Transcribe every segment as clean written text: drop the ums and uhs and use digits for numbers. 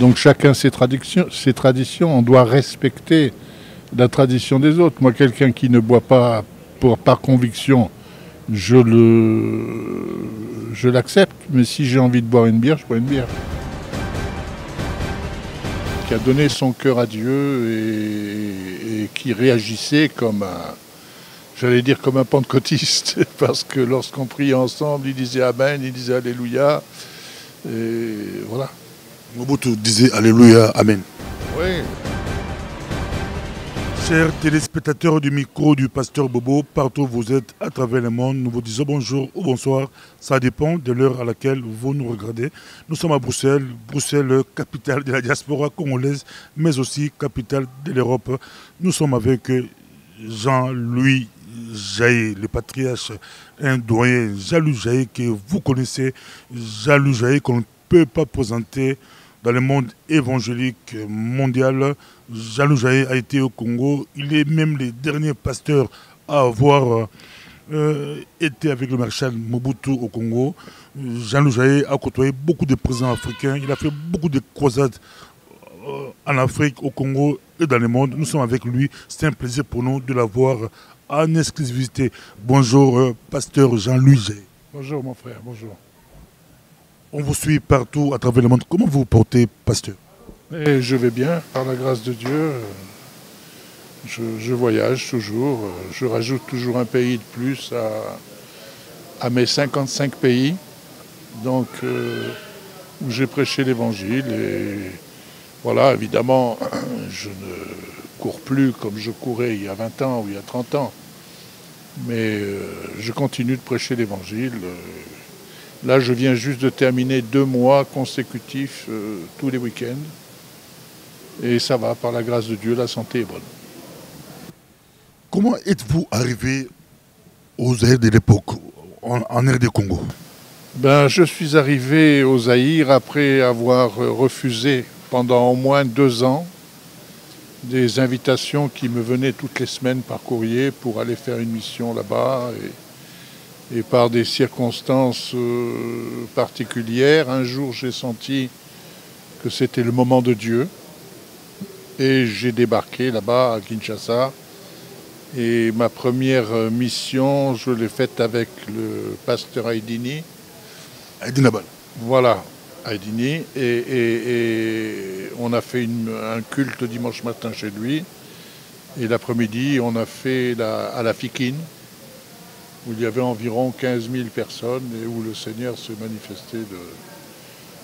Donc chacun ses traditions, on doit respecter la tradition des autres. Moi, quelqu'un qui ne boit pas par conviction, je l'accepte. Mais si j'ai envie de boire une bière, je bois une bière. Qui a donné son cœur à Dieu et qui réagissait comme j'allais dire comme un pentecôtiste, parce que lorsqu'on priait ensemble, il disait Amen, il disait Alléluia, et voilà. Mobutu disait Alléluia, Amen. Oui. Chers téléspectateurs du micro du pasteur Bobo, partout où vous êtes à travers le monde, nous vous disons bonjour ou bonsoir. Ça dépend de l'heure à laquelle vous nous regardez. Nous sommes à Bruxelles, Bruxelles, capitale de la diaspora congolaise, mais aussi capitale de l'Europe. Nous sommes avec Jean-Louis Jaé, le patriarche, un doyen, Jean-Louis Jaé, que vous connaissez, Jean-Louis Jaé qu'on ne peut pas présenter dans le monde évangélique mondial. Jean-Louis Jaé a été au Congo. Il est même le dernier pasteur à avoir été avec le maréchal Mobutu au Congo. Jean-Louis Jaé a côtoyé beaucoup de présidents africains. Il a fait beaucoup de croisades en Afrique, au Congo et dans le monde. Nous sommes avec lui. C'est un plaisir pour nous de l'avoir en exclusivité. Bonjour, pasteur Jean-Louis Jaé. Bonjour mon frère, bonjour. On vous suit partout à travers le monde. Comment vous vous portez, pasteur? Et je vais bien, par la grâce de Dieu. Je voyage toujours. Je rajoute toujours un pays de plus à mes 55 pays. Donc, où j'ai prêché l'évangile. Et voilà, évidemment, je ne cours plus comme je courais il y a 20 ans ou il y a 30 ans. Mais je continue de prêcher l'évangile. Là, je viens juste de terminer 2 mois consécutifs tous les week-ends. Et ça va, par la grâce de Dieu, la santé est bonne. Comment êtes-vous arrivé aux Zaïre de l'époque, en RD Congo? Je suis arrivé au Zaïre après avoir refusé pendant au moins 2 ans des invitations qui me venaient toutes les semaines par courrier pour aller faire une mission là-bas. Et par des circonstances particulières, un jour j'ai senti que c'était le moment de Dieu. Et j'ai débarqué là-bas à Kinshasa. Et ma première mission, je l'ai faite avec le pasteur Aïdini. Aïdini Nabal. Voilà, Aïdini. Et on a fait un culte dimanche matin chez lui. Et l'après-midi, on a fait à la Fikine, où il y avait environ 15 000 personnes et où le Seigneur se manifestait de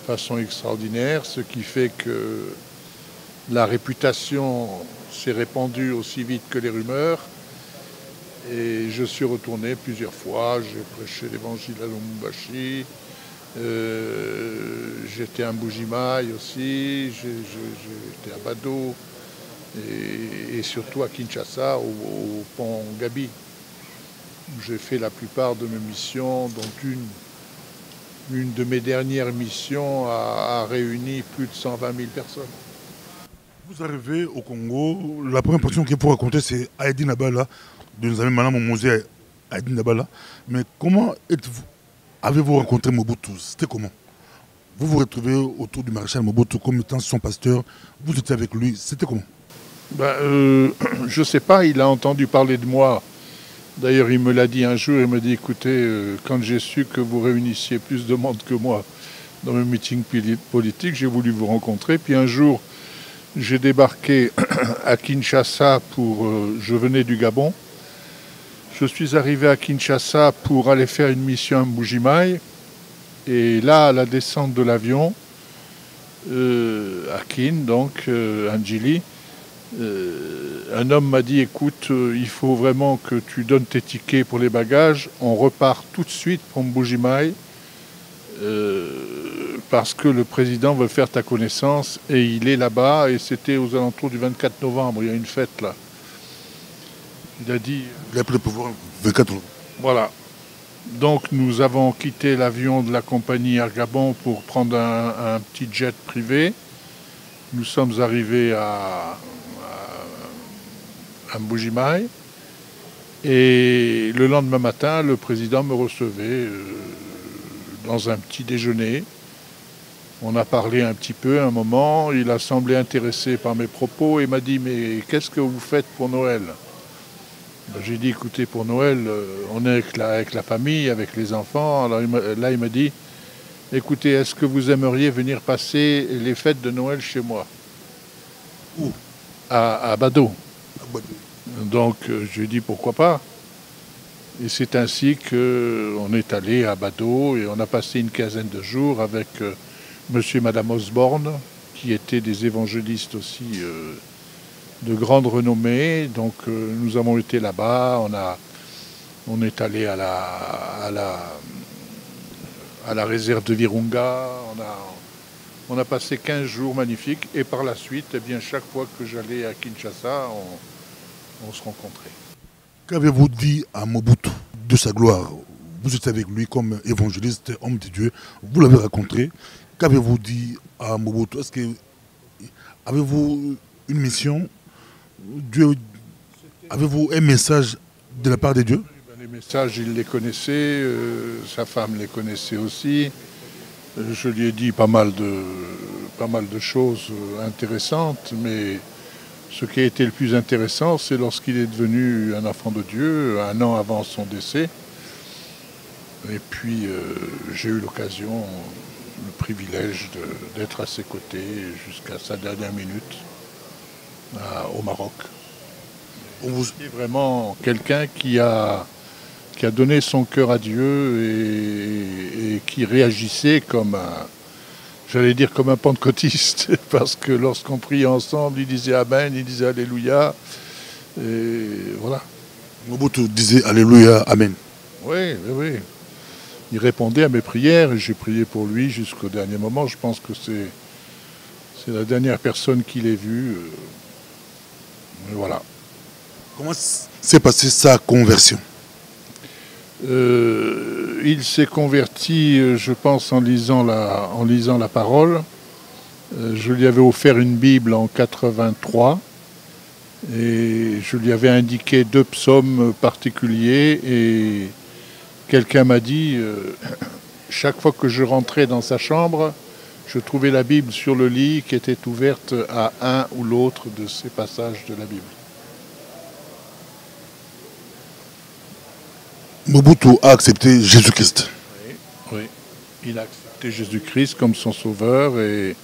façon extraordinaire, ce qui fait que la réputation s'est répandue aussi vite que les rumeurs. Et je suis retourné plusieurs fois, j'ai prêché l'évangile à Lubumbashi, j'étais à Mbujimayi aussi, j'étais à Bado et surtout à Kinshasa, au pont Gabi, où j'ai fait la plupart de mes missions, dont une de mes dernières missions a réuni plus de 120 000 personnes. Vous arrivez au Congo, la première personne qu'il faut raconter, c'est Aïdini Nabala, de nous amener maintenant au musée Aïdini Nabala. Mais comment avez-vous rencontré Mobutu? C'était comment? Vous vous retrouvez autour du maréchal Mobutu comme étant son pasteur, vous étiez avec lui, c'était comment? Je ne sais pas, il a entendu parler de moi. D'ailleurs, il me l'a dit un jour, il m'a dit, écoutez, quand j'ai su que vous réunissiez plus de monde que moi dans mes meetings politiques, j'ai voulu vous rencontrer. Puis un jour, j'ai débarqué à Kinshasa je venais du Gabon. Je suis arrivé à Kinshasa pour aller faire une mission à Mbujimayi. Et là, à la descente de l'avion, à Kin, donc, Anjili, un homme m'a dit, écoute, il faut vraiment que tu donnes tes tickets pour les bagages. On repart tout de suite pour Mbujimayi. Parce que le président veut faire ta connaissance et il est là-bas et c'était aux alentours du 24 novembre, il y a une fête là. Il a dit... Il a pris le pouvoir 24 novembre. Voilà. Donc nous avons quitté l'avion de la compagnie Air Gabon pour prendre un petit jet privé. Nous sommes arrivés à Mbujimayi et le lendemain matin, le président me recevait dans un petit déjeuner. On a parlé un petit peu un moment, il a semblé intéressé par mes propos et m'a dit mais qu'est-ce que vous faites pour Noël? Ben, j'ai dit écoutez pour Noël on est avec la famille, avec les enfants. Alors là il m'a dit écoutez est-ce que vous aimeriez venir passer les fêtes de Noël chez moi? Où? À Bado. À Badou. Donc je lui ai dit pourquoi pas. Et c'est ainsi qu'on est allé à Bado et on a passé une quinzaine de jours avec monsieur et madame Osborne, qui étaient des évangélistes aussi de grande renommée. Donc nous avons été là-bas, on est allé à la réserve de Virunga, on a passé 15 jours magnifiques et par la suite, eh bien, chaque fois que j'allais à Kinshasa, on se rencontrait. Qu'avez-vous dit à Mobutu de sa gloire? Vous étiez avec lui comme évangéliste, homme de Dieu, vous l'avez rencontré. Qu'avez-vous dit à Mobutu? Est-ce que avez-vous une mission? Dieu, avez-vous un message de la part de Dieu? Les messages, il les connaissait, sa femme les connaissait aussi. Je lui ai dit pas mal de choses intéressantes, mais ce qui a été le plus intéressant, c'est lorsqu'il est devenu un enfant de Dieu, un an avant son décès. Et puis j'ai eu l'occasion, le privilège d'être à ses côtés jusqu'à sa dernière minute au Maroc. C'est vraiment quelqu'un qui a donné son cœur à Dieu et qui réagissait comme j'allais dire comme un pentecôtiste, parce que lorsqu'on priait ensemble, il disait Amen, il disait Alléluia, et voilà. Mobutu disait Alléluia, Amen. Oui, oui, oui. Il répondait à mes prières et j'ai prié pour lui jusqu'au dernier moment. Je pense que c'est la dernière personne qu'il ait vue. Voilà. Comment s'est passée sa conversion? Il s'est converti, je pense, en lisant la parole. Je lui avais offert une Bible en 83 et je lui avais indiqué 2 psaumes particuliers et quelqu'un m'a dit, chaque fois que je rentrais dans sa chambre, je trouvais la Bible sur le lit qui était ouverte à un ou l'autre de ces passages de la Bible. Mobutu a accepté Jésus-Christ. Oui, oui. Il a accepté Jésus-Christ comme son sauveur et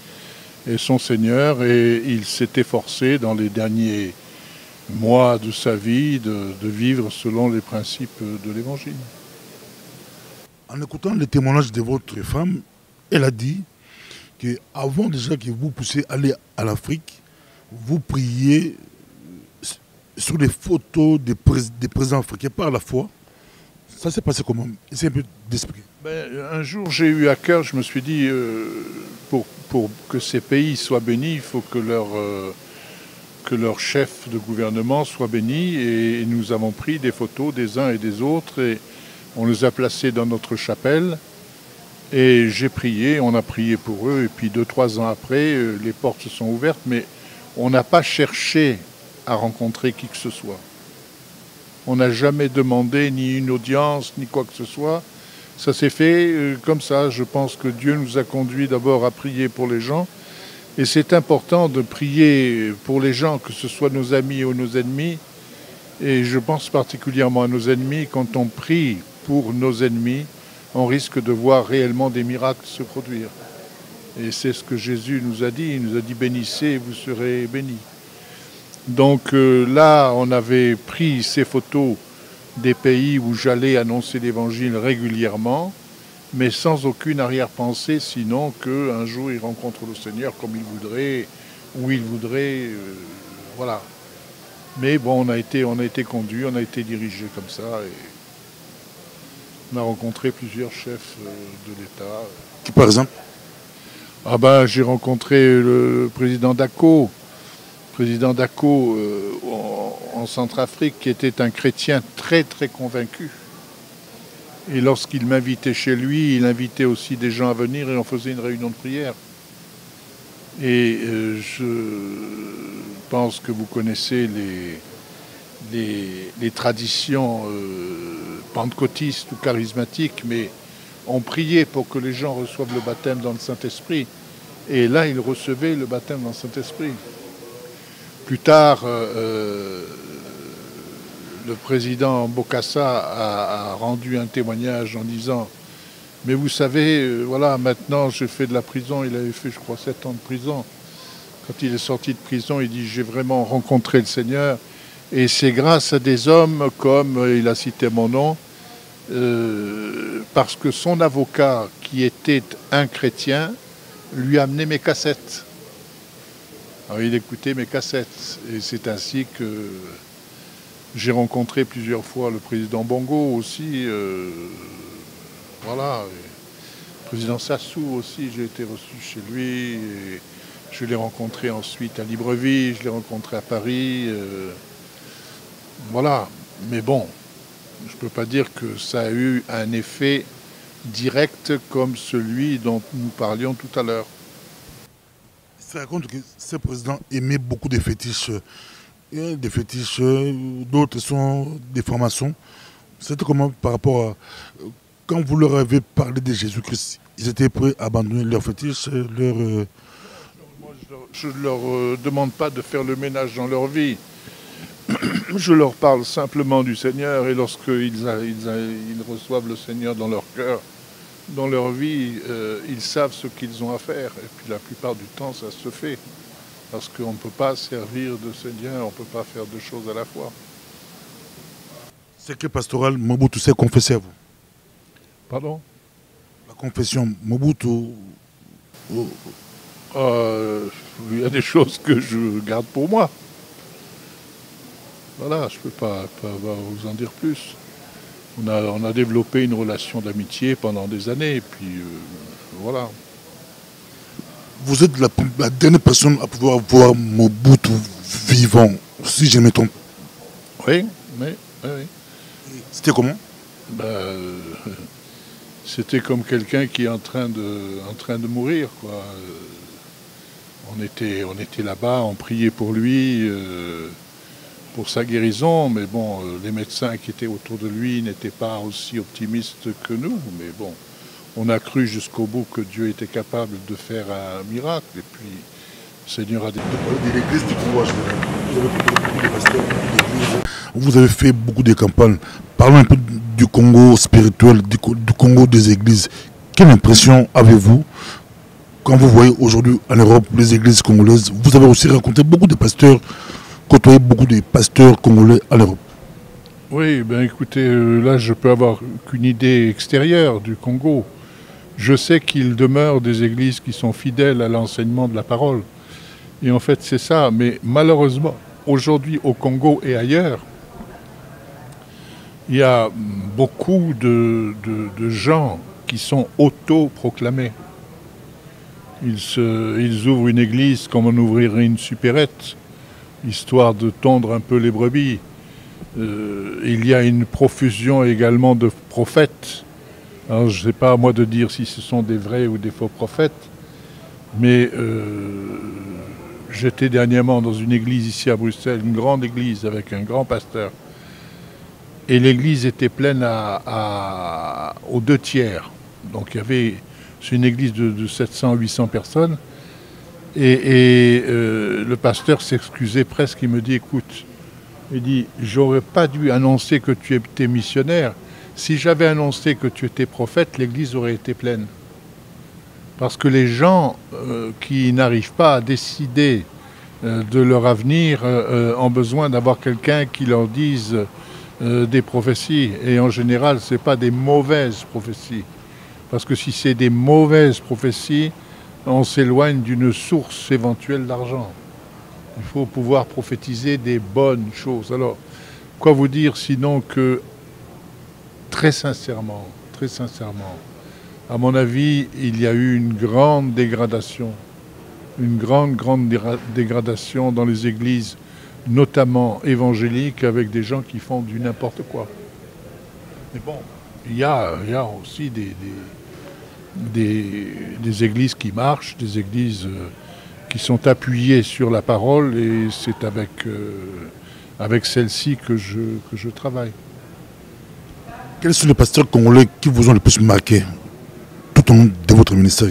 son Seigneur et il s'est efforcé dans les derniers mois de sa vie de vivre selon les principes de l'Évangile. En écoutant les témoignages de votre femme, elle a dit qu'avant déjà que vous puissiez aller à l'Afrique, vous priez sur les photos des présidents africains par la foi. Ça s'est passé comment? Essayez un peu d'expliquer. Un jour, j'ai eu à cœur, je me suis dit, pour que ces pays soient bénis, il faut que leur chef de gouvernement soit béni. Et nous avons pris des photos des uns et des autres et on les a placés dans notre chapelle. Et j'ai prié, on a prié pour eux. Et puis 2-3 ans après, les portes se sont ouvertes, mais on n'a pas cherché à rencontrer qui que ce soit. On n'a jamais demandé ni une audience, ni quoi que ce soit. Ça s'est fait comme ça. Je pense que Dieu nous a conduits d'abord à prier pour les gens. Et c'est important de prier pour les gens, que ce soit nos amis ou nos ennemis. Et je pense particulièrement à nos ennemis. Quand on prie pour nos ennemis, on risque de voir réellement des miracles se produire. Et c'est ce que Jésus nous a dit. Il nous a dit « Bénissez et vous serez bénis ». Donc là, on avait pris ces photos des pays où j'allais annoncer l'Évangile régulièrement, mais sans aucune arrière-pensée, sinon qu'un jour il rencontre le Seigneur comme il voudrait, où il voudrait, voilà. Mais bon, on a été conduits, on a été dirigés comme ça, et on a rencontré plusieurs chefs de l'État. Qui par exemple? Ah ben, j'ai rencontré le président Dako, en Centrafrique, qui était un chrétien très très convaincu. Et lorsqu'il m'invitait chez lui, il invitait aussi des gens à venir et on faisait une réunion de prière. Et je pense que vous connaissez les traditions pentecôtistes ou charismatiques, mais on priait pour que les gens reçoivent le baptême dans le Saint-Esprit. Et là, il recevait le baptême dans le Saint-Esprit. Plus tard, le président Bokassa a rendu un témoignage en disant « Mais vous savez, voilà, maintenant je fais de la prison ». Il avait fait, je crois, 7 ans de prison. Quand il est sorti de prison, il dit « J'ai vraiment rencontré le Seigneur ». Et c'est grâce à des hommes comme, il a cité mon nom, parce que son avocat, qui était un chrétien, lui a amené mes cassettes. Alors il écoutait mes cassettes. Et c'est ainsi que j'ai rencontré plusieurs fois le président Bongo aussi. Voilà. Le président Sassou aussi, j'ai été reçu chez lui. Et je l'ai rencontré ensuite à Libreville, je l'ai rencontré à Paris. Voilà. Mais bon, je ne peux pas dire que ça a eu un effet direct comme celui dont nous parlions tout à l'heure. Ça raconte que ce président aimait beaucoup de fétiches. Des fétiches, d'autres sont des formations. C'était comment par rapport à... Quand vous leur avez parlé de Jésus-Christ, ils étaient prêts à abandonner leurs fétiches, Moi, je ne leur demande pas de faire le ménage dans leur vie. Je leur parle simplement du Seigneur et lorsqu'ils ils reçoivent le Seigneur dans leur cœur, dans leur vie, ils savent ce qu'ils ont à faire. Et puis la plupart du temps, ça se fait. Parce qu'on ne peut pas servir de Seigneur, on ne peut pas faire deux choses à la fois. C'est que pastoral Mobutu s'est confessé à vous. Pardon? La confession Mobutu... Il y a des choses que je garde pour moi. Voilà, je ne peux pas vous en dire plus. On a développé une relation d'amitié pendant des années, et puis voilà. Vous êtes la dernière personne à pouvoir voir Mobutu vivant, si je me trompe. Oui. C'était comment? C'était comme quelqu'un qui est en train de mourir, quoi. On était là-bas, on priait pour lui, pour sa guérison, mais bon, les médecins qui étaient autour de lui n'étaient pas aussi optimistes que nous, mais bon, on a cru jusqu'au bout que Dieu était capable de faire un miracle, et puis le Seigneur a dit... De l'église du pouvoir, vous avez fait beaucoup de campagnes. Parlons un peu du Congo spirituel, du Congo des églises. Quelle impression avez-vous quand vous voyez aujourd'hui en Europe les églises congolaises? Vous avez aussi rencontré beaucoup de pasteurs, côtoyé beaucoup de pasteurs congolais en Europe. Oui, ben écoutez, là je peux avoir qu'une idée extérieure du Congo. Je sais qu'il demeure des églises qui sont fidèles à l'enseignement de la parole. Et en fait c'est ça, mais malheureusement, aujourd'hui au Congo et ailleurs, il y a beaucoup de gens qui sont autoproclamés. Ils ouvrent une église comme on ouvrirait une supérette, histoire de tondre un peu les brebis. Il y a une profusion également de prophètes. Alors, je ne sais pas à moi de dire si ce sont des vrais ou des faux prophètes, mais j'étais dernièrement dans une église ici à Bruxelles, une grande église avec un grand pasteur. Et l'église était pleine aux 2/3. Donc c'est une église de 700-800 personnes. Et le pasteur s'excusait presque, il me dit, écoute, il dit, j'aurais pas dû annoncer que tu étais missionnaire. Si j'avais annoncé que tu étais prophète, l'église aurait été pleine. Parce que les gens qui n'arrivent pas à décider de leur avenir ont besoin d'avoir quelqu'un qui leur dise des prophéties. Et en général, ce n'est pas des mauvaises prophéties. Parce que si c'est des mauvaises prophéties, on s'éloigne d'une source éventuelle d'argent. Il faut pouvoir prophétiser des bonnes choses. Alors, quoi vous dire sinon que, très sincèrement, à mon avis, il y a eu une grande dégradation. Une grande dégradation dans les églises, notamment évangéliques, avec des gens qui font du n'importe quoi. Mais bon, il y a aussi des églises qui marchent, des églises qui sont appuyées sur la parole, et c'est avec celle-ci que je travaille. Quels sont les pasteurs congolais qui vous ont le plus marqué tout au long de votre ministère?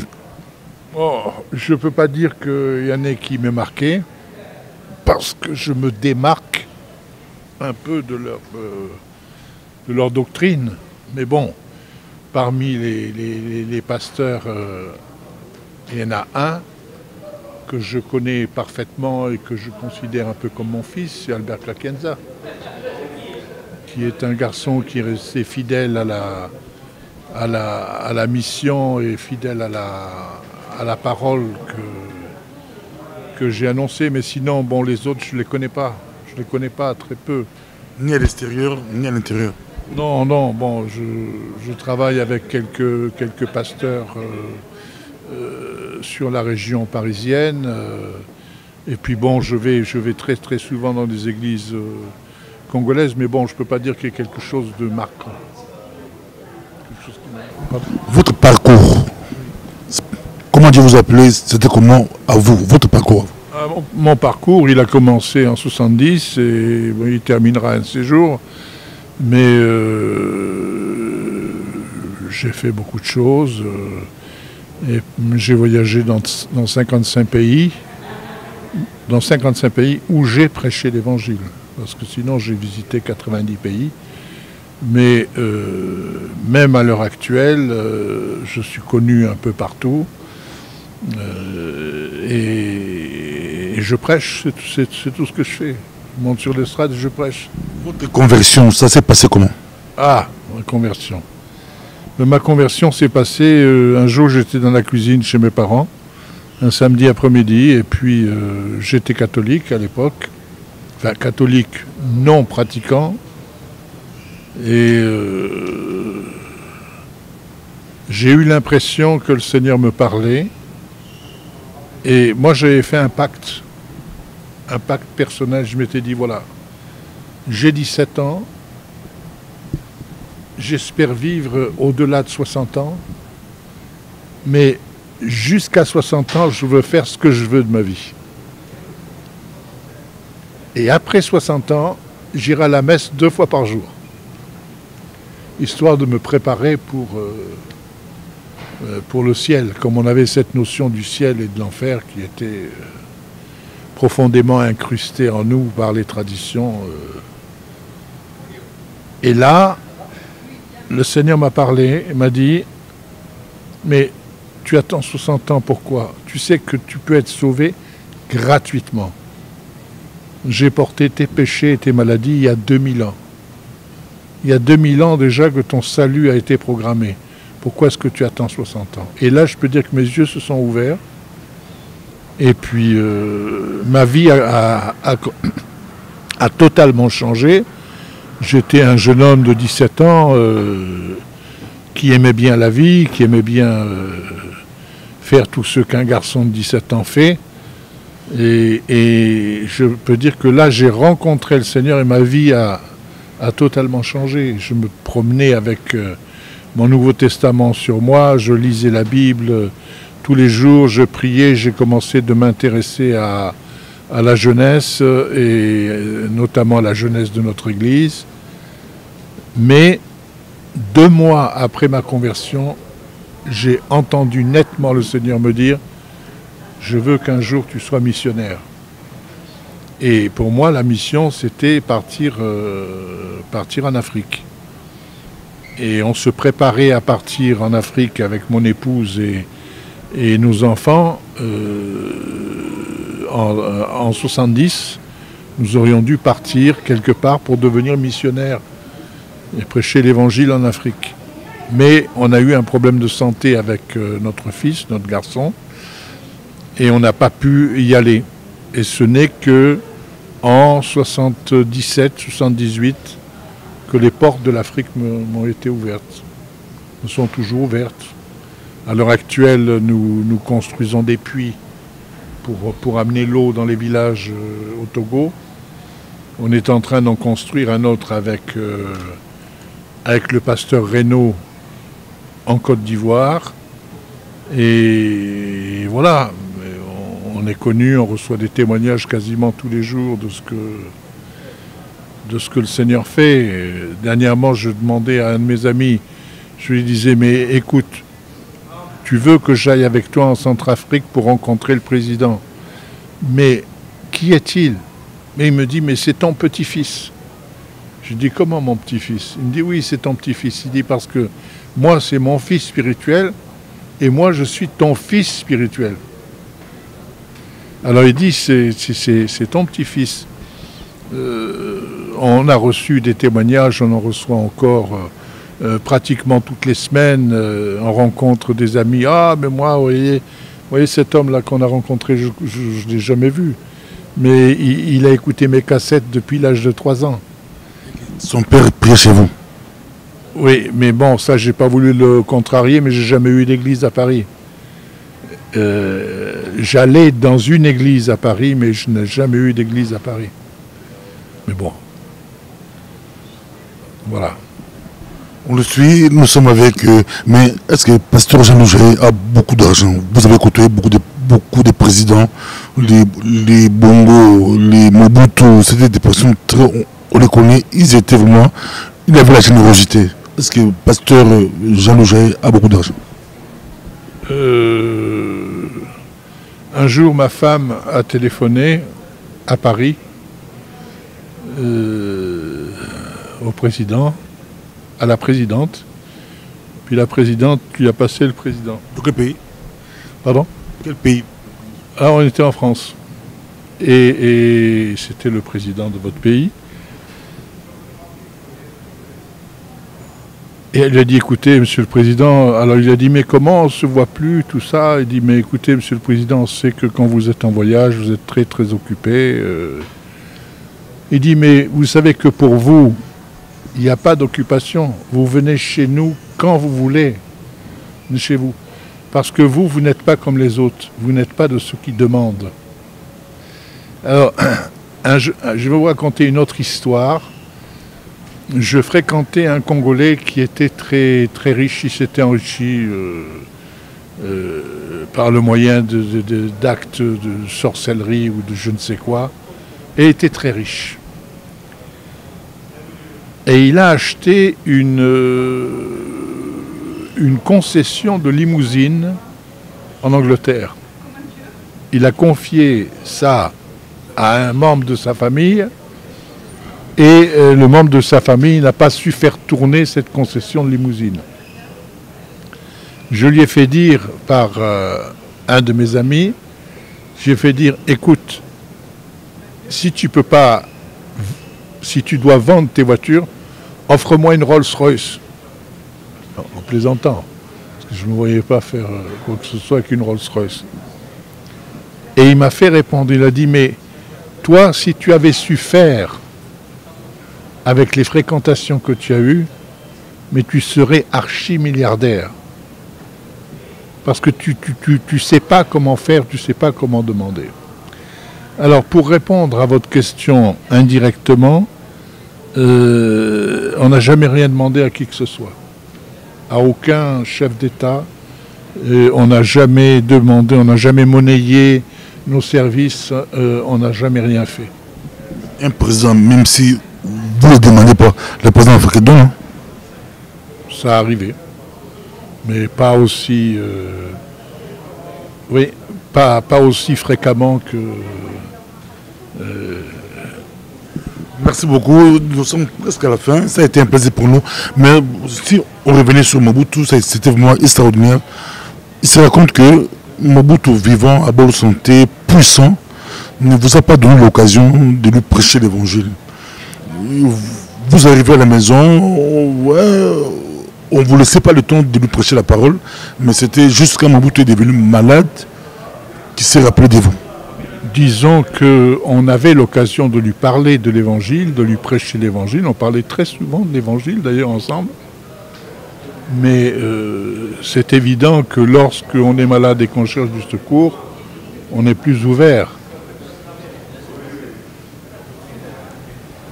Oh, je ne peux pas dire qu'il y en ait qui m'aient marqué, parce que je me démarque un peu de leur doctrine. Mais bon, parmi les pasteurs, il y en a un que je connais parfaitement et que je considère un peu comme mon fils, c'est Albert Laquenza, qui est un garçon qui est resté fidèle à la mission et fidèle à la parole que j'ai annoncée. Mais sinon, bon, les autres, je ne les connais pas. Je ne les connais pas, très peu. Ni à l'extérieur, ni à l'intérieur. Non, non, bon, je travaille avec quelques pasteurs sur la région parisienne. Et puis bon, je vais très très souvent dans des églises congolaises, mais bon, je ne peux pas dire qu'il y ait quelque chose de marquant. Votre parcours, comment Dieu vous appelez, c'était comment à vous, votre parcours? Mon parcours, il a commencé en 70 et bon, il terminera un de ces jours. Mais j'ai fait beaucoup de choses. Et j'ai voyagé dans 55 pays. Dans 55 pays où j'ai prêché l'évangile. Parce que sinon, j'ai visité 90 pays. Mais même à l'heure actuelle, je suis connu un peu partout. Et je prêche, c'est tout ce que je fais. Je monte sur l'estrade et je prêche. Votre conversion, ça s'est passé comment? Ah, ma conversion. Ma conversion s'est passée, un jour j'étais dans la cuisine chez mes parents, un samedi après-midi, et puis j'étais catholique à l'époque, enfin catholique non pratiquant, et j'ai eu l'impression que le Seigneur me parlait, et moi j'avais fait un pacte personnel. Je m'étais dit, voilà, j'ai 17 ans, j'espère vivre au-delà de 60 ans, mais jusqu'à 60 ans, je veux faire ce que je veux de ma vie. Et après 60 ans, j'irai à la messe 2 fois par jour, histoire de me préparer pour le ciel, comme on avait cette notion du ciel et de l'enfer qui était profondément incrustée en nous par les traditions. Et là, le Seigneur m'a parlé et m'a dit, mais tu attends 60 ans, pourquoi? Tu sais que tu peux être sauvé gratuitement. J'ai porté tes péchés et tes maladies il y a 2000 ans. Il y a 2000 ans déjà que ton salut a été programmé. Pourquoi est-ce que tu attends 60 ans? Et là, je peux dire que mes yeux se sont ouverts. Et puis, ma vie a totalement changé. J'étais un jeune homme de 17 ans qui aimait bien la vie, qui aimait bien faire tout ce qu'un garçon de 17 ans fait. Et je peux dire que là, j'ai rencontré le Seigneur et ma vie a totalement changé. Je me promenais avec mon Nouveau Testament sur moi, je lisais la Bible tous les jours, je priais, j'ai commencé de m'intéresser à la jeunesse et notamment à la jeunesse de notre Église. Mais 2 mois après ma conversion, j'ai entendu nettement le Seigneur me dire « Je veux qu'un jour tu sois missionnaire ». Et pour moi, la mission, c'était partir en Afrique. Et on se préparait à partir en Afrique avec mon épouse et nos enfants. En 70, nous aurions dû partir quelque part pour devenir missionnaires et prêcher l'évangile en Afrique. Mais on a eu un problème de santé avec notre fils, notre garçon, et on n'a pas pu y aller. Et ce n'est que en 77, 78, que les portes de l'Afrique m'ont été ouvertes. Elles sont toujours ouvertes. À l'heure actuelle, nous construisons des puits pour amener l'eau dans les villages au Togo. On est en train d'en construire un autre avec le pasteur Reynaud en Côte d'Ivoire. Et voilà, on est connu, on reçoit des témoignages quasiment tous les jours de ce que le Seigneur fait. Et dernièrement, je demandais à un de mes amis, je lui disais, mais écoute, tu veux que j'aille avec toi en Centrafrique pour rencontrer le président. Mais qui est-il? Mais il me dit, mais c'est ton petit-fils. Je dis, comment mon petit-fils? Il me dit, oui, c'est ton petit-fils. Il dit, parce que moi, c'est mon fils spirituel et moi, je suis ton fils spirituel. Alors il dit, c'est ton petit-fils. On a reçu des témoignages, on en reçoit encore pratiquement toutes les semaines. On rencontre des amis. Ah, mais moi, vous voyez cet homme-là qu'on a rencontré, je ne l'ai jamais vu. Mais il a écouté mes cassettes depuis l'âge de 3 ans. Son père priait chez vous? Oui, mais bon, ça, j'ai pas voulu le contrarier, mais j'ai jamais eu d'église à Paris. J'allais dans une église à Paris, mais je n'ai jamais eu d'église à Paris. Mais bon, voilà. On le suit, nous sommes avec... mais est-ce que Pasteur Jean Louget a beaucoup d'argent? Vous avez côtoyé beaucoup de présidents, les Bongo, les Mobutu, c'était des personnes très... On les connaît, ils étaient vraiment... Ils avaient la générosité. Est-ce que Pasteur Jean Louget a beaucoup d'argent? Un jour, ma femme a téléphoné à Paris au président, à la présidente. Puis la présidente lui a passé le président. De quel pays? Pardon? Quel pays? Ah, on était en France. Et c'était le président de votre pays. Et elle lui a dit, écoutez, monsieur le président, alors il a dit, mais comment on ne se voit plus, tout ça? Il dit, mais écoutez, monsieur le président, on sait que quand vous êtes en voyage, vous êtes très, très occupé. Il dit, mais vous savez que pour vous, il n'y a pas d'occupation. Vous venez chez nous quand vous voulez, chez vous. Parce que vous n'êtes pas comme les autres. Vous n'êtes pas de ceux qui demandent. Alors, je vais vous raconter une autre histoire. Je fréquentais un Congolais qui était très, très riche. Il s'était enrichi par le moyen d'actes de sorcellerie ou de je ne sais quoi. Et était très riche. Et il a acheté une concession de limousine en Angleterre. Il a confié ça à un membre de sa famille et le membre de sa famille n'a pas su faire tourner cette concession de limousine. Je lui ai fait dire par un de mes amis, j'ai fait dire, écoute, si tu peux pas, si tu dois vendre tes voitures, offre-moi une Rolls-Royce. En plaisantant, parce que je ne me voyais pas faire quoi que ce soit avec une Rolls-Royce. Et il m'a fait répondre, il a dit, mais toi, si tu avais su faire avec les fréquentations que tu as eues, mais tu serais archi-milliardaire. Parce que tu sais pas comment faire, tu sais pas comment demander. Alors, pour répondre à votre question indirectement, on n'a jamais rien demandé à qui que ce soit. À aucun chef d'État. On n'a jamais demandé, on n'a jamais monnayé nos services, on n'a jamais rien fait. Un président, même si vous ne le demandez pas, le président africain donne, hein? Ça a arrivé. Mais pas aussi... oui, pas aussi fréquemment que... Merci beaucoup, nous sommes presque à la fin, ça a été un plaisir pour nous. Mais si on revenait sur Mobutu, c'était vraiment extraordinaire. Il se raconte que Mobutu, vivant à bonne santé, puissant, ne vous a pas donné l'occasion de lui prêcher l'évangile. Vous arrivez à la maison, ouais, on ne vous laissait pas le temps de lui prêcher la parole, mais c'était juste quand Mobutu est devenu malade qu'il s'est rappelé de vous. Disons qu'on avait l'occasion de lui parler de l'évangile, de lui prêcher l'évangile. On parlait très souvent de l'évangile d'ailleurs ensemble. Mais c'est évident que lorsqu'on est malade et qu'on cherche du secours, on est plus ouvert.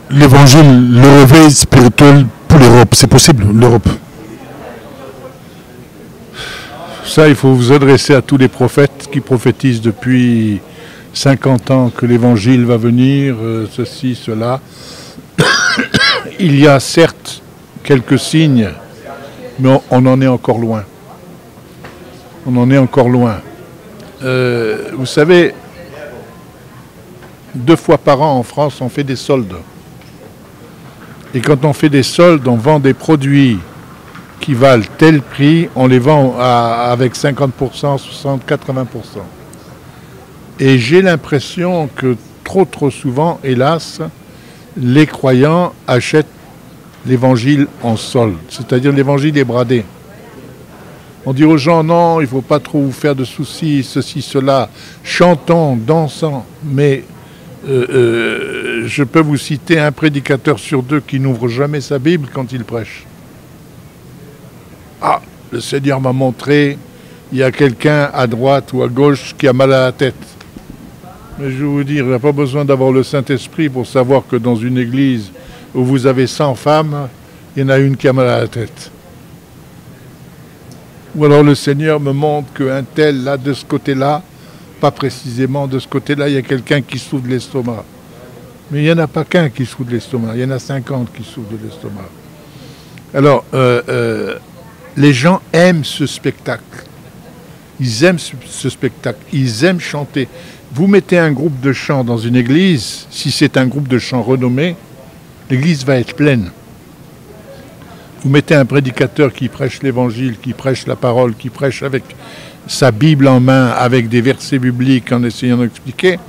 L'évangile, le réveil spirituel pour l'Europe, c'est possible, l'Europe? Ça, il faut vous adresser à tous les prophètes qui prophétisent depuis 50 ans que l'évangile va venir, ceci, cela. Il y a certes quelques signes, mais on en est encore loin. On en est encore loin. Vous savez, 2 fois par an en France, on fait des soldes. Et quand on fait des soldes, on vend des produits qui valent tel prix, on les vend avec 50%, 60%, 80%. Et j'ai l'impression que trop souvent, hélas, les croyants achètent l'évangile en solde, c'est-à-dire l'évangile est bradé. On dit aux gens, non, il ne faut pas trop vous faire de soucis, ceci, cela, chantons, dansons, mais je peux vous citer un prédicateur sur 2 qui n'ouvre jamais sa Bible quand il prêche. Ah, le Seigneur m'a montré, il y a quelqu'un à droite ou à gauche qui a mal à la tête. Mais je vais vous dire, il n'y a pas besoin d'avoir le Saint-Esprit pour savoir que dans une église où vous avez 100 femmes, il y en a une qui a mal à la tête. Ou alors le Seigneur me montre qu'un tel, là, de ce côté-là, pas précisément de ce côté-là, il y a quelqu'un qui souffre de l'estomac. Mais il n'y en a pas qu'un qui souffre de l'estomac, il y en a 50 qui souffrent de l'estomac. Alors, les gens aiment ce spectacle. Ils aiment ce spectacle, ils aiment chanter. Vous mettez un groupe de chant dans une église, si c'est un groupe de chant renommé, l'église va être pleine. Vous mettez un prédicateur qui prêche l'évangile, qui prêche la parole, qui prêche avec sa Bible en main, avec des versets bibliques en essayant d'expliquer,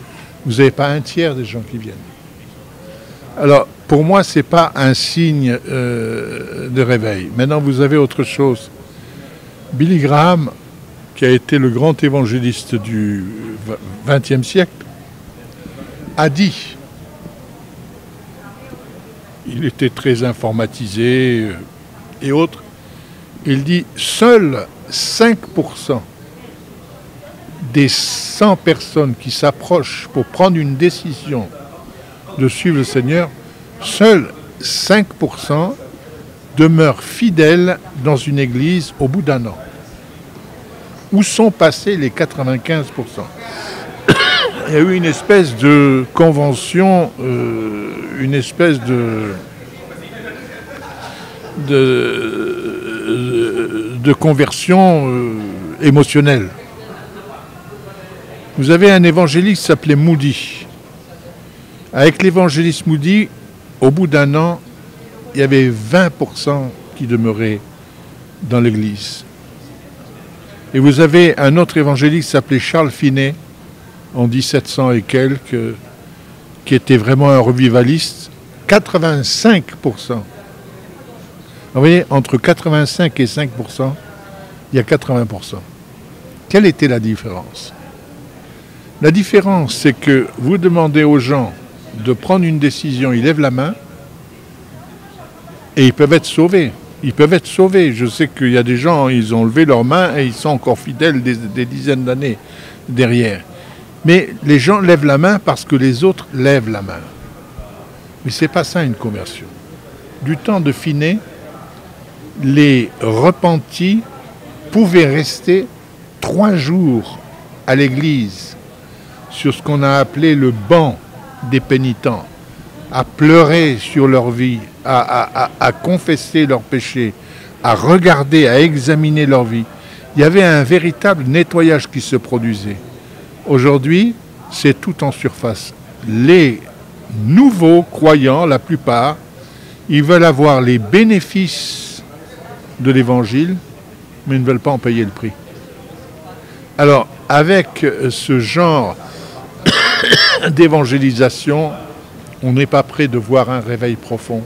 vous n'avez pas un tiers des gens qui viennent. Alors, pour moi, ce n'est pas un signe de réveil. Maintenant, vous avez autre chose. Billy Graham, qui a été le grand évangéliste du XXe siècle, a dit, il était très informatisé et autres, il dit, seuls 5% des 100 personnes qui s'approchent pour prendre une décision de suivre le Seigneur, seuls 5% demeurent fidèles dans une église au bout d'un an. Où sont passés les 95%? Il y a eu une espèce de convention, une espèce de conversion émotionnelle. Vous avez un évangéliste qui s'appelait Moody. Avec l'évangéliste Moody, au bout d'un an, il y avait 20% qui demeuraient dans l'église. Et vous avez un autre évangéliste qui s'appelait Charles Finney, en 1700 et quelques, qui était vraiment un revivaliste, 85%. Vous voyez, entre 85 et 5%, il y a 80%. Quelle était la différence? La différence, c'est que vous demandez aux gens de prendre une décision, ils lèvent la main, et ils peuvent être sauvés. Ils peuvent être sauvés. Je sais qu'il y a des gens, ils ont levé leurs mains et ils sont encore fidèles des dizaines d'années derrière. Mais les gens lèvent la main parce que les autres lèvent la main. Mais ce n'est pas ça une conversion. Du temps de Finney, les repentis pouvaient rester 3 jours à l'église sur ce qu'on a appelé le banc des pénitents, à pleurer sur leur vie, à confesser leurs péchés, à regarder, à examiner leur vie. Il y avait un véritable nettoyage qui se produisait. Aujourd'hui, c'est tout en surface. Les nouveaux croyants, la plupart, ils veulent avoir les bénéfices de l'évangile, mais ils ne veulent pas en payer le prix. Alors, avec ce genre d'évangélisation, on n'est pas prêt de voir un réveil profond.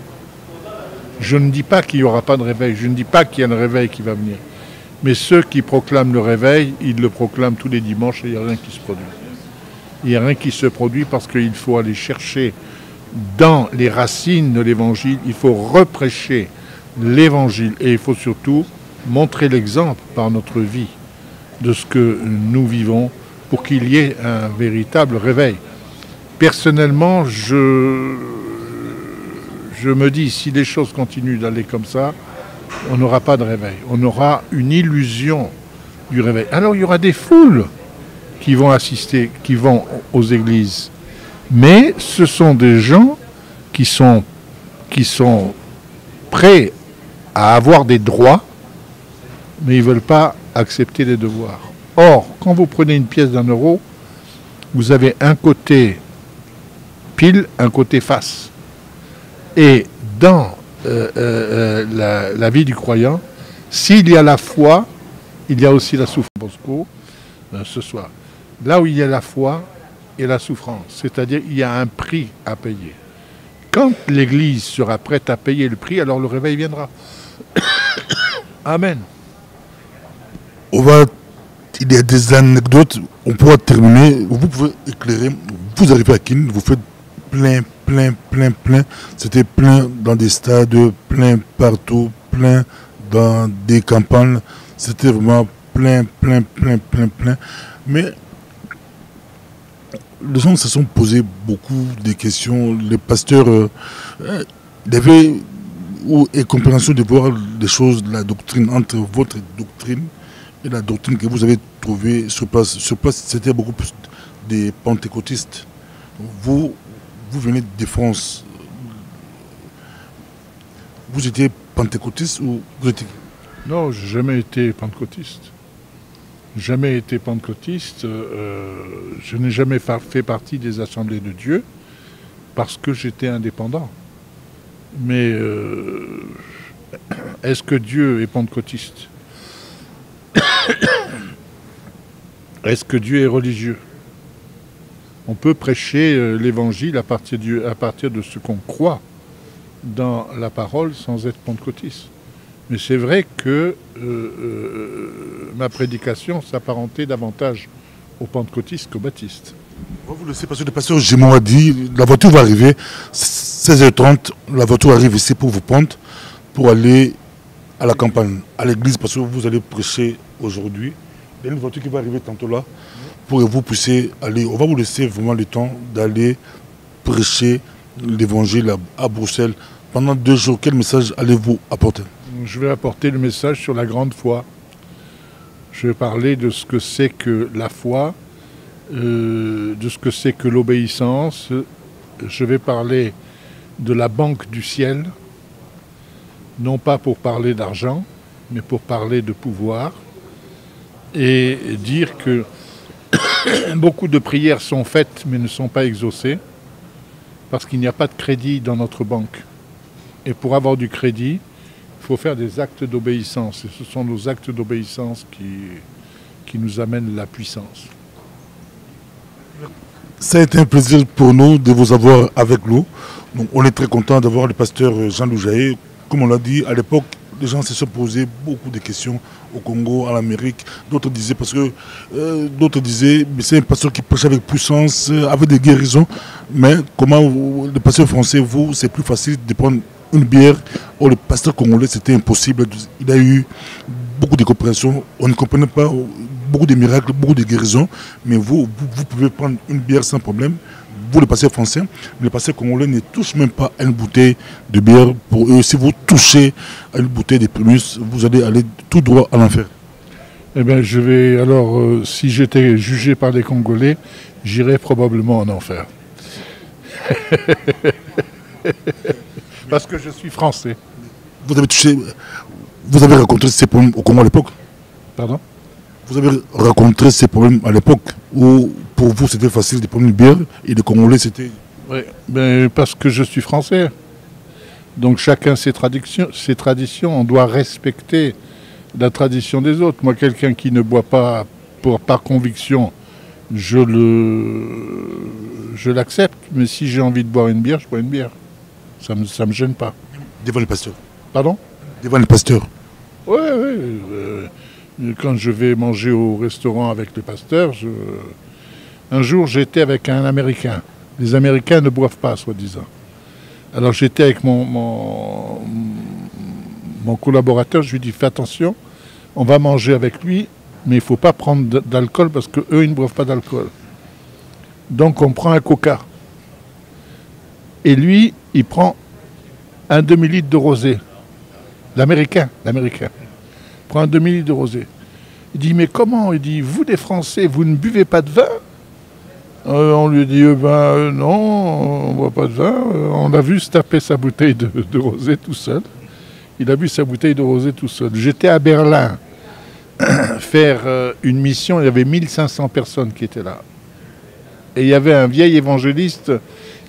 Je ne dis pas qu'il n'y aura pas de réveil, je ne dis pas qu'il y a un réveil qui va venir. Mais ceux qui proclament le réveil, ils le proclament tous les dimanches et il n'y a rien qui se produit. Il n'y a rien qui se produit parce qu'il faut aller chercher dans les racines de l'évangile, il faut reprêcher l'évangile et il faut surtout montrer l'exemple par notre vie de ce que nous vivons pour qu'il y ait un véritable réveil. Personnellement, je me dis, si les choses continuent d'aller comme ça, on n'aura pas de réveil. On aura une illusion du réveil. Alors il y aura des foules qui vont assister, qui vont aux églises. Mais ce sont des gens qui sont prêts à avoir des droits, mais ils ne veulent pas accepter les devoirs. Or, quand vous prenez une pièce d'1 euro, vous avez un côté pile, un côté face. Et dans la vie du croyant, s'il y a la foi, il y a aussi la souffrance. Bosco, ce soir. Là où il y a la foi et la souffrance, c'est-à-dire il y a un prix à payer. Quand l'Église sera prête à payer le prix, alors le réveil viendra. Amen. Il y a des anecdotes, on pourra terminer. Vous pouvez éclairer. Vous arrivez à Kin, vous faites plein. C'était plein dans des stades, plein partout, plein dans des campagnes. C'était vraiment plein. Mais les gens se sont posés beaucoup de questions. Les pasteurs devaient et compréhension de voir les choses, la doctrine, entre votre doctrine et la doctrine que vous avez trouvée sur place. Sur place, c'était beaucoup plus des pentecôtistes. Vous venez de France. Vous étiez pentecôtiste ou vous étiez... Non, je n'ai jamais été pentecôtiste. Jamais été pentecôtiste. Je n'ai jamais fait partie des assemblées de Dieu parce que j'étais indépendant. Mais est-ce que Dieu est pentecôtiste? Est-ce que Dieu est religieux? On peut prêcher l'évangile à partir de ce qu'on croit dans la parole sans être pentecôtiste. Mais c'est vrai que ma prédication s'apparentait davantage aux pentecôtistes qu'aux baptistes. Vous le savez parce que le pasteur Gémon a dit, la voiture va arriver, 16h30, la voiture arrive ici pour vous prendre, pour aller à la campagne, à l'église, parce que vous allez prêcher aujourd'hui. Il y a une voiture qui va arriver tantôt là, pour que vous puissiez aller. On va vous laisser vraiment le temps d'aller prêcher l'évangile à Bruxelles. Pendant 2 jours, quel message allez-vous apporter? Je vais apporter le message sur la grande foi. Je vais parler de ce que c'est que la foi, de ce que c'est que l'obéissance. Je vais parler de la banque du ciel, non pas pour parler d'argent, mais pour parler de pouvoir, et dire que beaucoup de prières sont faites mais ne sont pas exaucées, parce qu'il n'y a pas de crédit dans notre banque. Et pour avoir du crédit, il faut faire des actes d'obéissance. Et ce sont nos actes d'obéissance qui nous amènent la puissance. Ça a été un plaisir pour nous de vous avoir avec nous. Donc, on est très content d'avoir le pasteur Jean-Loup Jaé. Comme on l'a dit, à l'époque, les gens se sont posés beaucoup de questions au Congo, en Amérique. D'autres disaient, mais c'est un pasteur qui prêche avec puissance, avec des guérisons. Mais comment le pasteur français, vous, c'est plus facile de prendre une bière. Or, le pasteur congolais, c'était impossible. Il a eu beaucoup de coopération. On ne comprenait pas beaucoup de miracles, beaucoup de guérisons. Mais vous pouvez prendre une bière sans problème. Vous, le pasteur français, le pasteur congolais ne touche même pas à une bouteille de bière. Pour eux, si vous touchez à une bouteille de primus, vous allez aller tout droit à l'enfer. Eh bien, je vais alors, si j'étais jugé par les Congolais, j'irais probablement en enfer. Parce que je suis français. Vous avez rencontré ces problèmes au Congo à l'époque? Pardon? Vous avez rencontré ces problèmes à l'époque où pour vous c'était facile de prendre une bière et les Congolais c'était... Oui, ben, parce que je suis français. Donc chacun ses traditions, on doit respecter la tradition des autres. Moi, quelqu'un qui ne boit pas par conviction, je l'accepte. Mais si j'ai envie de boire une bière, je bois une bière. Ça me gêne pas. Devant le pasteur? Pardon? Devant le pasteur? Oui. Quand je vais manger au restaurant avec le pasteur, un jour j'étais avec un Américain. Les Américains ne boivent pas, soi-disant. Alors j'étais avec mon collaborateur, je lui dis fais attention, on va manger avec lui, mais il ne faut pas prendre d'alcool parce qu'eux, ils ne boivent pas d'alcool. Donc on prend un coca. Et lui, il prend un demi-litre de rosé. L'Américain. Prend un demi-litre de rosé. Il dit, mais comment? Il dit, vous les Français, vous ne buvez pas de vin? On lui dit, non, on ne boit pas de vin. On l'a vu se taper sa bouteille de rosé tout seul. Il a bu sa bouteille de rosé tout seul. J'étais à Berlin faire une mission. Il y avait 1500 personnes qui étaient là. Et il y avait un vieil évangéliste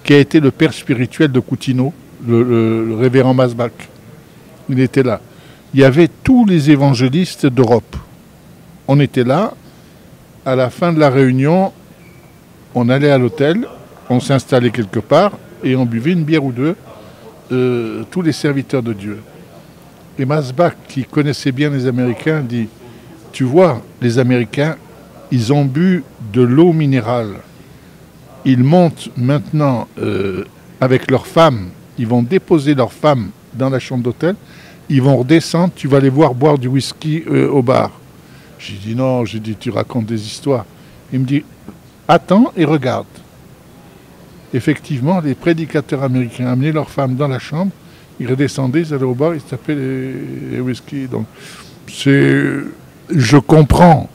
qui a été le père spirituel de Coutinho, le révérend Masbach. Il était là. Il y avait tous les évangélistes d'Europe. On était là. À la fin de la réunion, on allait à l'hôtel, on s'installait quelque part et on buvait une bière ou deux, tous les serviteurs de Dieu. Et Masbach, qui connaissait bien les Américains, dit « Tu vois, les Américains, ils ont bu de l'eau minérale. Ils montent maintenant avec leurs femmes, ils vont déposer leurs femmes dans la chambre d'hôtel, ils vont redescendre, tu vas les voir boire du whisky au bar. » J'ai dit non, j'ai dit tu racontes des histoires. Il me dit attends et regarde. Effectivement, les prédicateurs américains amenaient leurs femmes dans la chambre, ils redescendaient, ils allaient au bar, ils se tapaient les whisky. Donc je comprends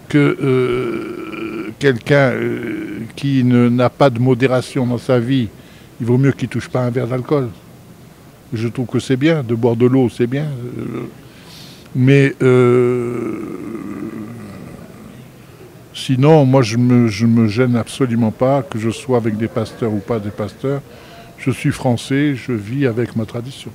que quelqu'un qui n'a pas de modération dans sa vie, il vaut mieux qu'il ne touche pas un verre d'alcool. Je trouve que c'est bien, de boire de l'eau, c'est bien. Mais sinon, moi, je me gêne absolument pas, que je sois avec des pasteurs ou pas des pasteurs. Je suis français, je vis avec ma tradition.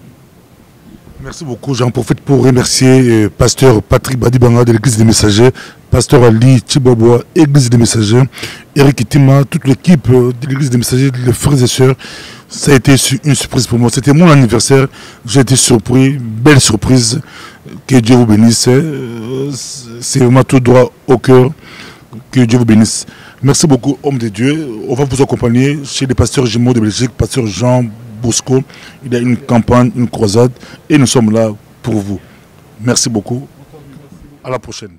Merci beaucoup. J'en profite pour remercier pasteur Patrick Badibanga de l'Église des Messagers, pasteur Ali Chiboboa, Église des Messagers, Eric Itima, toute l'équipe de l'Église des Messagers, les frères et sœurs. Ça a été une surprise pour moi. C'était mon anniversaire. J'ai été surpris. Belle surprise. Que Dieu vous bénisse. C'est vraiment tout droit au cœur. Que Dieu vous bénisse. Merci beaucoup, homme de Dieu. On va vous accompagner chez les pasteurs jumeaux de Belgique, pasteur Jean Bosco. Il y a une campagne, une croisade. Et nous sommes là pour vous. Merci beaucoup. À la prochaine.